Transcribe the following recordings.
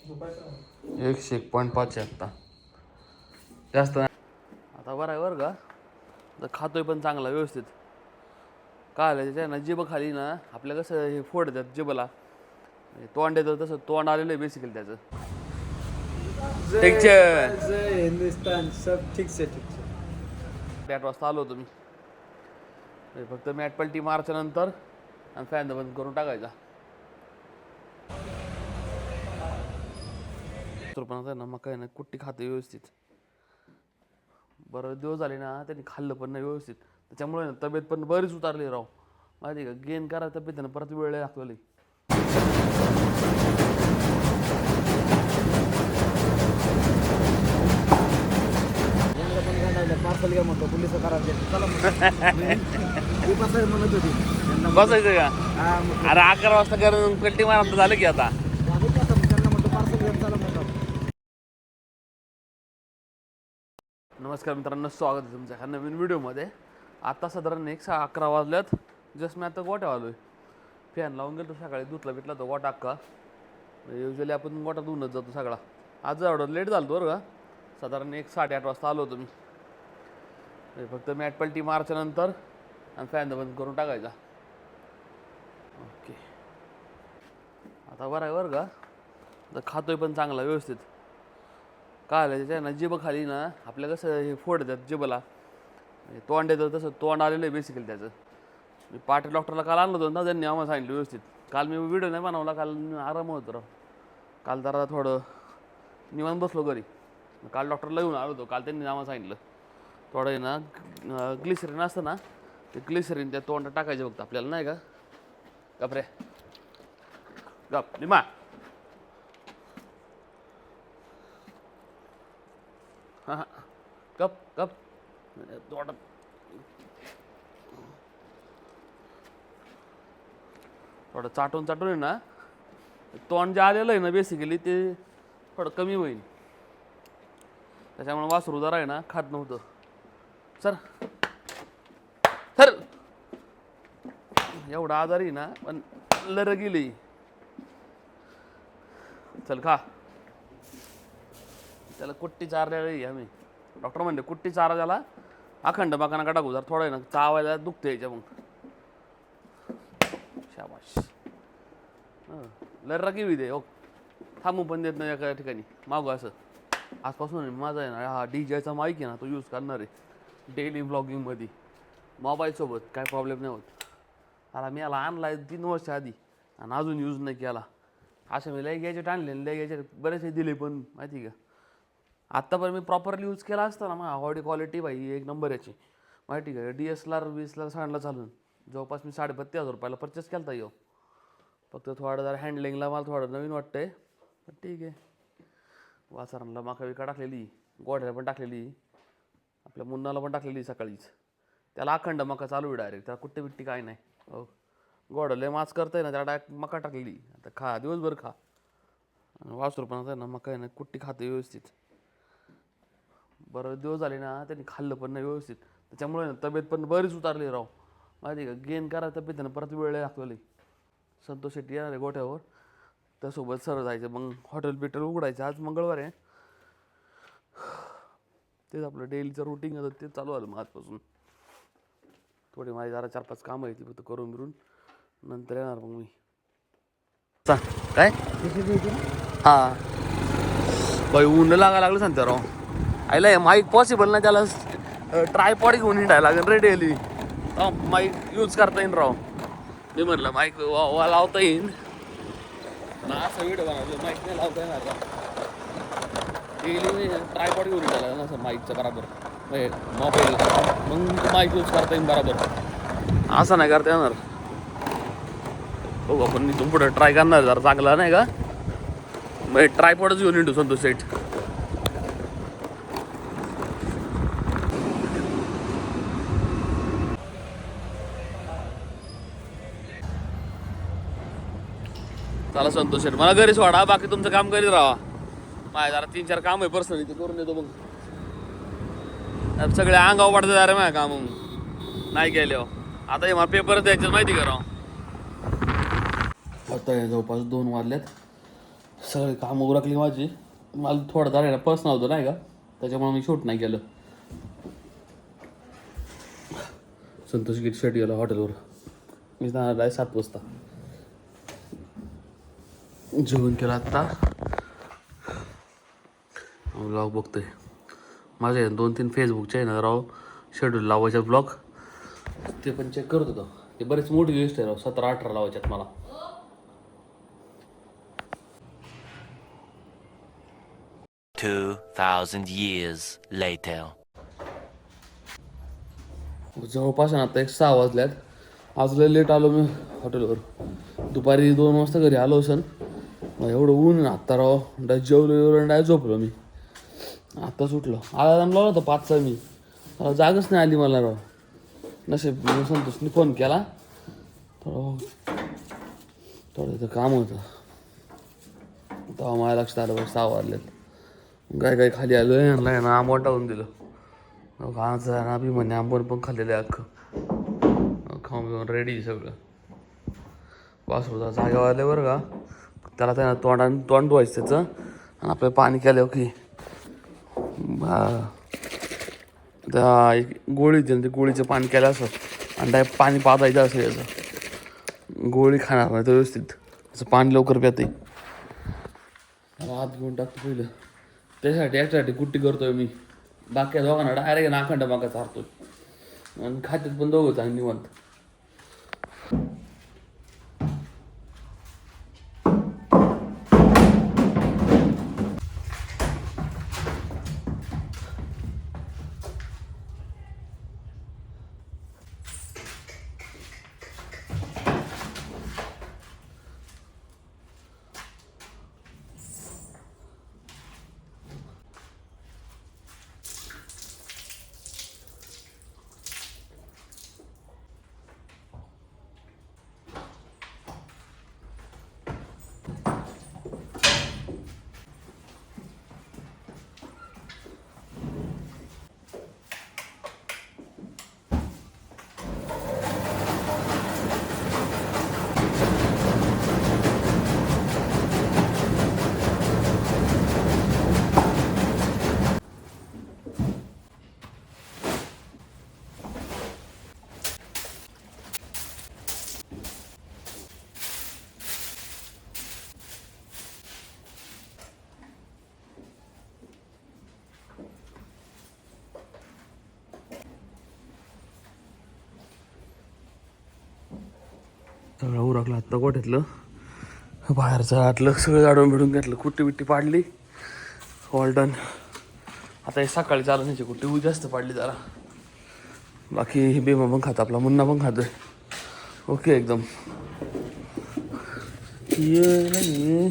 101.5 आहे आता, जास्त नाही. आता बरं आहे बरं का, तर खातोय पण चांगला व्यवस्थित. काय आलं त्याच्या ना, जिभं खाली ना आपल्या कसं हे फोड देतात जिभेला, तोंड येतं तसं तोंड आलेलं आहे बेसिकली त्याचं. जय हिंदुस्तान, सब ठीक से ठीक से. 8 वाजता आलो होतो मी. फक्त मॅट पलटी मारच्या नंतर आणि फॅन बंद करून टाकायचा. पण आहे ना, मग काय नाही, कुट्टी खाते व्यवस्थित. बरं दिवस झाले ना, त्यांनी खाल्लं पण नाही व्यवस्थित, त्याच्यामुळे तब्येत पण बरीच उतारली राव. माहिती का, गेन करा तब्येतीनं परत वेळ लागतो. पार्सल घ्या म्हणतो, पोलिस चला म्हणत होती. बसायचं का? अरे 11 वाजता करून कल्टी मारा झालं की आता. त्यांना म्हणतो पार्सल घ्या, चला म्हणतो. नमस्कार मित्रांनो, स्वागत आहे तुमच्या ह्या नवीन व्हिडिओमध्ये. आता साधारण 11 वाजल्यात. जस्ट मी आता गोट्या आलो आहे. फॅन लावून गेलो सकाळी, धुतला भेटला तो गोटा अख्खा. युजली आपण गोटा धुवूनच जातो सगळा. आज एवढं लेट झालं बरं का, साधारण 8:30 वाजता आलो होतो मी. फक्त मॅट पलटी मारच्या नंतर आणि फॅन बंद करून टाकायचा. ओके, आता बरं आहे बरं का, तर खातोय पण चांगला व्यवस्थित. काय आलं त्याच्या ना, जिभं खाली ना आपल्या कसं हे फोड देतात जिभेला, तोंड येतं तसं तोंड आलेलं आहे बेसिकली त्याचं. मी पाटील डॉक्टरला काल आणलं होतं ना, त्यांनी आम्हाला सांगितलं व्यवस्थित. काल मी व्हिडिओ नाही बनवला, काल आराम होतं राव. काल जरा थोडं निवांत बसलो घरी. काल डॉक्टरला येऊन आलो होतो. काल त्यांनी आम्हाला सांगितलं थोडं आहे ना, ग्लिसरीन असतं ना, ते ग्लिसरीन त्या तोंडात टाकायचं फक्त आपल्याला, नाही का. गप रे गप निमा. हां हां, गप गप. तोंडात थोडं चाटून चाटून आहे ना, तोंड जे आलेलं आहे ना बेसिकली ते थोडं कमी होईल. त्याच्यामुळे वासरू जरा आहे ना खात नव्हतं. सर सर एवढा आजारी ना, पण लर गेली. चल खा. त्याला कुट्टी चारलेली आम्ही. डॉक्टर म्हणले कुट्टी चारा त्याला, अखंड बाकाना टाकू, जर थोडं आहे ना चावायला दुखते याच्या. मग शाबाश. लर्रा किवी दे. हो, थांबू पण देत नाही एका ठिकाणी मागू असं. आजपासून माझा आहे ना, हा DJचा माईक आहे ना, तो यूज करणार आहे डेली व्लॉगिंगमध्ये. मोबाईलसोबत काय प्रॉब्लेम नाही होत. आता मी याला आणला आहे 3 वर्ष आधी आणि अजून यूज नाही केला. असे मी लय गॅजेट आणले, लय गॅजेट बरेचसे दिले, पण माहिती का आत्ता पण मी प्रॉपरली यूज केला असता ना, मग ऑडिओ क्वालिटी भाई एक नंबर याची. माहिती का, DSLR 20 सांडला चालून जवळपास मी 32,500 रुपयाला परचेस केला येऊ. फक्त थोडं जरा हँडलिंगला मला थोडं नवीन वाटतंय, पण ठीक आहे. वासरांना माका विका टाकलेली, गोढ्याला पण टाकलेली, आपल्या मुन्नाला पण टाकलेली सकाळीच. त्याला अखंड मका चालू आहे डायरेक्ट, त्याला कुट्टी बिट्टी काय नाही. हो, गोडं लय माच करतंय ना, त्याला डायरेक्ट मका टाकलेली. आता खा, दिवसभर खा. वासरू पण आहे ना, मका आहे ना कुट्टी खाते व्यवस्थित. बरं दिवस झाले ना, त्यांनी खाल्लं पण नाही व्यवस्थित, त्याच्यामुळे तब्येत पण बरीच उतारली राव. माहिती का, गेन करा तब्येतीनं परत वेळ लागतो. संतोष शेट्टी येणार आहे गोठ्यावर, त्यासोबत सर जायचं. मग हॉटेल बिटेल उघडायचं. आज मंगळवार आहे, तेच आपलं डेलीचं रुटीन आहे, ते चालू आलं मग आजपासून. थोडी माझी जरा 4-5 कामं आहे ती फक्त करून बिरून नंतर येणार मग मी. काय हां बाई, ऊन लागायला लागलं सांगते राव. आयला माईक पॉसिबल नाही, त्याला ट्रायपॉड घेऊन हिंडायला लागेल रे डेली. माईक यूज करता येईन राव. मी म्हटलं माईक लावता येईन ना, असं व्हिडिओ बनवलं माईक नाही लावता येणार का. डेली मी ट्रायपॉड घेऊन हिंडायला ना, असं माईकचं बरोबर मोबाईल, मग माईक यूज करता येईन बरोबर. असं नाही करता येणार. हो, आपण इथून पुढे ट्राय करणार जरा चांगला, नाही का. मग ट्रायपॉडच घेऊन हिंडू संतोष सेट. चला संतोष शेठ, मला घरी सोडा, बाकी तुमचं काम करीत राहा. माझ्या जरा 3-4 काम आहे पर्सनली, ते करून देतो. मग सगळे अंगावर वाटतं अरे माझ्या काम नाही गेले. आता हे मला पेपर द्यायचं माहिती का राव. आता जवळपास 2 वाजल्यात. सगळे काम उरकली माझी. मला थोडं धरायला पर्स नव्हतं नाही का, त्याच्यामुळे मी शूट नाही केलं. संतोष गिट शेट गेला हॉटेलवर. मी जाणार आहे 7 वाजता. जेवण केलं आत्ता. ब्लॉग बघतोय. माझे 2-3 फेसबुकचे आहे ना राव शेड्यूल लावायचे ब्लॉग, ते पण चेक करत होतो. ते बरेच मोठी लिस्ट आहे राव, 17-18 लावायच्यात मला. 2,000 years later. जवळपास आहे ना आता 6 वाजल्यात. आज लय लेट आलो मी हॉटेलवर. दुपारी 2 वाजता घरी आलो असन. एवढं ऊन ना आत्ता राव. जेवलो डाय झोपलो मी. आत्ताच उठलो. अलार्म लावला होता 5चा मी. जागच नाही आली मला राव. नशीब संतोषने फोन केला. थोडं इथं काम होतं. तेव्हा माझ्या लक्षात आलं 6 वाजल्यात. काय खाली आलो यांना ना आंबवण टाकून दिलं. घाणचं ना बी म्हणे आंबवण पण खाल्लेलं आहे अख्खं. खाऊन पिऊन रेडी सगळं. वासरूचा जागेवर आले बरं का. त्याला त्यानं तोंड धुवायचं त्याचं. आणि आपलं पाणी केलं की त्या एक गोळी होती ते गोळीचं पाणी केलं असं. आणि डायरेक्ट पाणी पाजायचं असं याचं. गोळी खाणार नाही तर व्यवस्थित असं पाणी लवकर प्याते. हात घेऊन टाकतो पहिलं. त्यासाठी एकट्यासाठी कुट्टी करतोय मी. बाकी दोघांना डायरेक्ट नाखंड मागा चारतोय. आणि खात्यात पण दोघं चांगली निवांत. सगळं उरकलं आत्ता गोठ्यातलं. बाहेरचं आतलं सगळं झाडून बिडून घेतलं. कुट्टी बिट्टी पाडली. All done. आता हे सकाळी चालू न्यायची कुट्टी उभी जास्त पाडली जरा. बाकी हे बेमा पण खातो. आपला मुन्ना पण खातोय. ओके एकदम. ये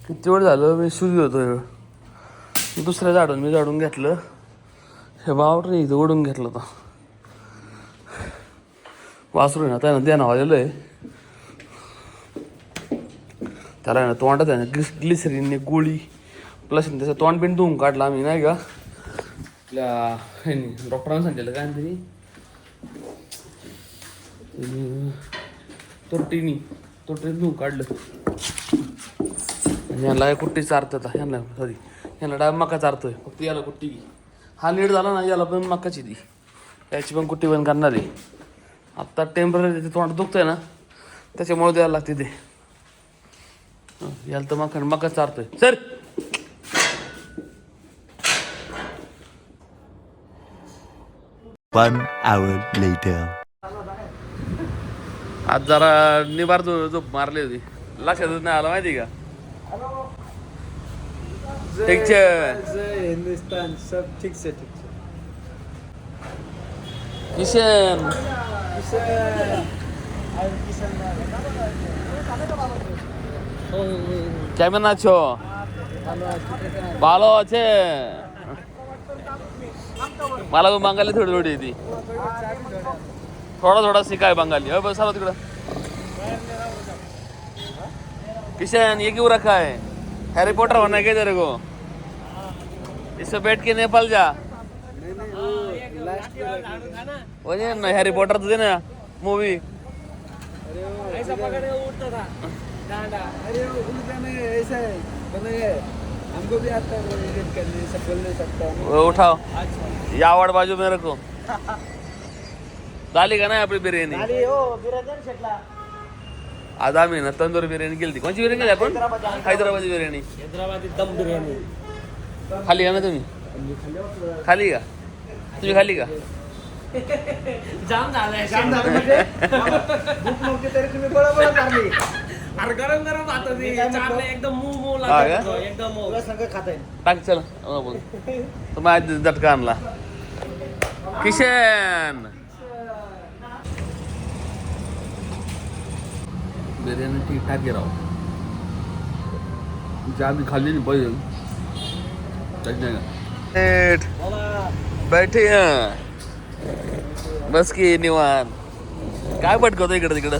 किती वेळ झालं मी सुधी होतो. दुसऱ्या झाडून मी झाडून घेतलं. हे बावट नाही इथं ओढून घेतलं होतं. वासरू ना त्यानं देणं आलेलं आहे. त्याला ना तोंडात आहे ना ग्लिसरीनने गोळी प्लस त्याचं तोंड बिंड धुवून काढला आम्ही नाही का. आपल्या डॉक्टरांनी सांगितलं काय तरी तोटीनी धुवून काढलं. आणि यांना कुट्टी चारतात. ह्यांना सॉरी ह्यांना डाय मका चारतोय. फक्त याला कुट्टी घे. हा नीट झाला ना याला पण मकाची ती. याची पण कुट्टी पण करणार आहे. आत्ता टेम्पररी ते तोंड दुखतंय ना त्याच्यामुळे द्यायला लागते ते. याला तर मका चारतोय. Sir 1 hour later. आज जरा निबार झोप मारली होती. लक्षातच नाही आलं माहिती का. हिंदुस्तान सब ठीक से ठीक से. किशन কেমন আছো? ভালো আছে. मला पण बंगाली थोडी थोडी येते. थोडा शिकाय बंगाली. हो बस तिकडं. किशन ये क्यों रखा है? हैरी पॉटर होना क्या तेरे को? इससे बैठ के नेपाल जा. ना हैरी पॉटर तो दे ना मूवी. डांडा अरे उनका नहीं ऐसा है बना है हमको भी आता है एडिट करने सब बोल नहीं सकता वो उठाओ अच्छा या आवड बाजू मेरे को झाली का नाही आपली बिर्याणी अरे ओ बिराजन शेटला आज आम्ही ना तंदूर बिर्याणी केली कोणची बिर्याणी केली आपण हैदराबादी बिर्याणी हैदराबादी दम बिर्याणी खाली का ना तुम्ही खाली का तुम्ही खाली का जाम झालाय जाम झालं म्हणजे भूक नव्हती तरी तुम्ही बरोबर चालली अरे गरम गरम आता ते चाललं एकदम मऊ मऊ हा का? लागत एकदम मऊ तुला संग खाता येईल टाक चल बोल तर माझ्या झटका आणला किशन बिर्याणी ठीक ठाक आहे राव जे आम्ही खाल्ली नाही पाहिजे बैठे बस की निवान काय पटकवतो इकडं तिकडं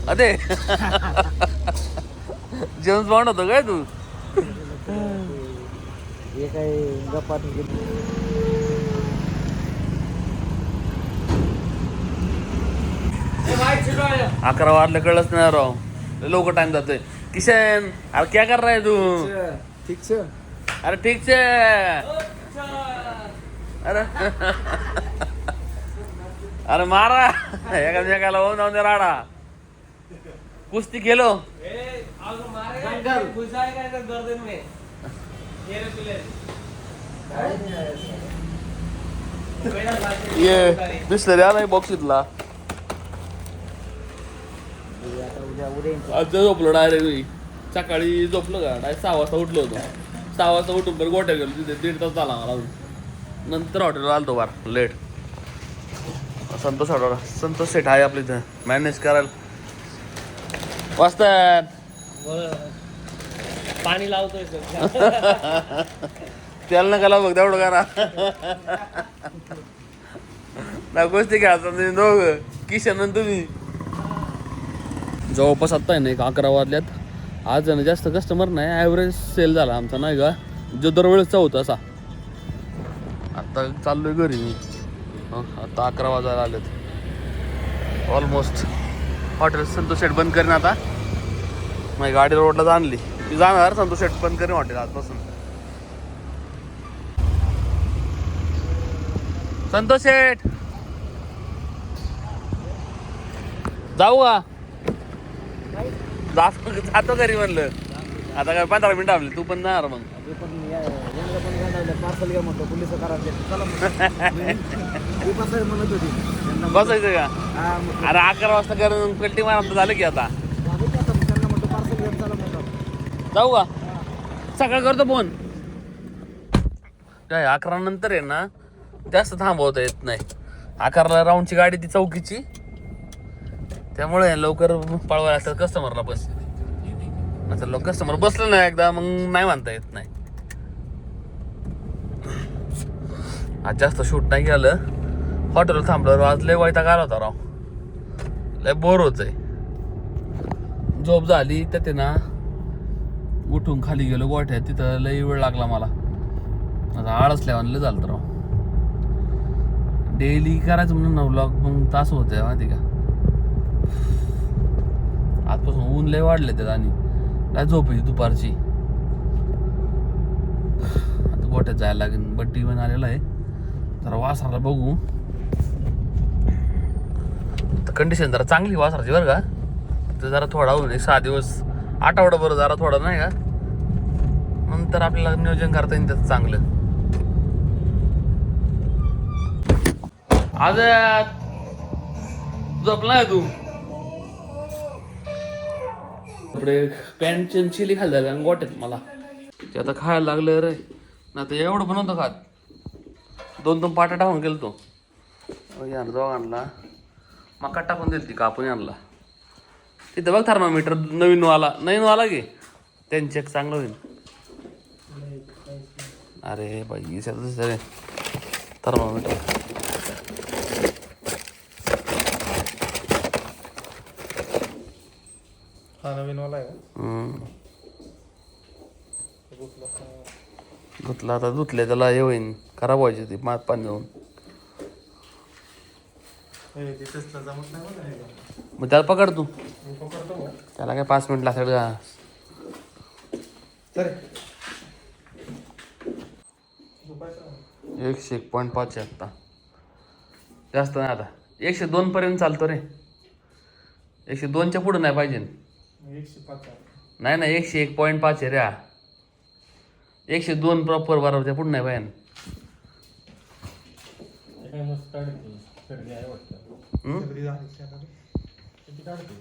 अरे जेम्स बॉन्ड होतो काय तू हे काय गप्पा अकरा वाजले कळलंच नाही राव लय लवकर टाइम जातोय किशन अरे क्या कर रहा है तू ठीक छे अरे ठीक छे अरे अरे मारा एकामेकाला होऊन जाऊन दे राडा कुस्ती खेलो ये बिस्लरी आलाय बॉक्सीतला आज झोपलो डायरेक्ट मी सकाळी झोपलो का डायरेक्ट 6 वाजता उठलो होतो 6 वाजता उठून बरं गोट्या गेलो तिथे 1.5 तास झाला मला अजून नंतर हॉटेलवर आलतो बार लेट संतोष सेठ आहे आपल्या इथं मॅनेज करायला वाजतात पाणी लावतोय त्याला नका लावू बघ तेवढं करा ना गोष्टी घ्यायचा तुम्ही दोघं किशन आणि तुम्ही जवळपास आत्ता आहे ना एक 11 वाजल्यात आज ना जास्त कस्टमर नाही ॲव्हरेज सेल झाला आमचा नाही का जो दरवेळेसचा होता असा आत्ता चाललोय घरी मी आता 11 वाजायला आलेत ऑलमोस्ट हॉटेल संतोष शेट बंद करीन आता माझी गाडी रोडला आणली ती जाणार संतोष शेट बंद करीन हॉटेल आजपासून संतोष शेट जाऊ का जातो घरी म्हणलं आता काय 15 मिनिटं आपली तू पण जाणार मग पार्सल घ्या म्हणतो पोलिस म्हणत होती बसायचं का अरे 11 वाजता करून कल्टी मारा झालं की आता त्यांना म्हणतो पार्सल घेऊन चला म्हणतो जाऊ का सकाळ करतो फोन काय 11 नंतर आहे ना जास्त थांबवता येत नाही 11ला राऊंडची गाडी ती चौकीची त्यामुळे लवकर पळवायला लागतात कस्टमरला बस नंतर लोक कस्टमर बसलं नाही एकदा मग नाही म्हणता येत नाही आज जास्त शूट नाही केलं हॉटेलवर थांबलं आज लय वैताग आला होता राव लय बोर होत आहे झोप झाली तर ते ना उठून खाली गेलो गोठ्यात तिथं लय वेळ लागला मला आता आळसल्यावर लय झालं राव डेली करायचं म्हणून ना व्लॉग मग तास होते माहिती का आजपासून ऊन लय वाढले त्यात आणि काय झोप येते दुपारची आता गोठ्यात जायला लागेल बट्टी पण आलेला आहे जरा वासराला बघू कंडिशन जरा चांगली वासराची बरं का तर जरा थोडा होऊन 6 दिवस आठवडा बरं जरा थोडा नाही का नंतर आपल्याला नियोजन करता येईल त्याचं चांगलं आज झोपला तू आपले पॅन्ट चिली खायला झालं गोट्यात मला ते आता खायला लागलं रे ना तर एवढं पण नव्हतं खात 2 पाट्या टाकून गेलो तो यार दोघांना मका टाकून दिली ती कापून आणला तिथं बघ थर्मामीटर नवीन वाला की त्यांचे एक चांगलं होईल अरे बाई सरे थर्मामीटर नवीन वाला आहे धुतला आता धुतले त्याला हे होईन खराब व्हायची ती मात पाणी जाऊन मग त्याला पकड तू मी पकडतो मग. त्याला काय 5 मिनिट लागतात का चल 101.5 आहे आता जास्त नाही आता 102 पर्यंत चालतो रे 102च्या पुढं नाही पाहिजे 105 नाही नाही 101.5 आहे रे हा 102 प्रॉपर बरोबर पुढं नाही पाहिजे काय मस्त काढते सर्दी आहे वाटतं हम्म? सर्दी झाली किती काढते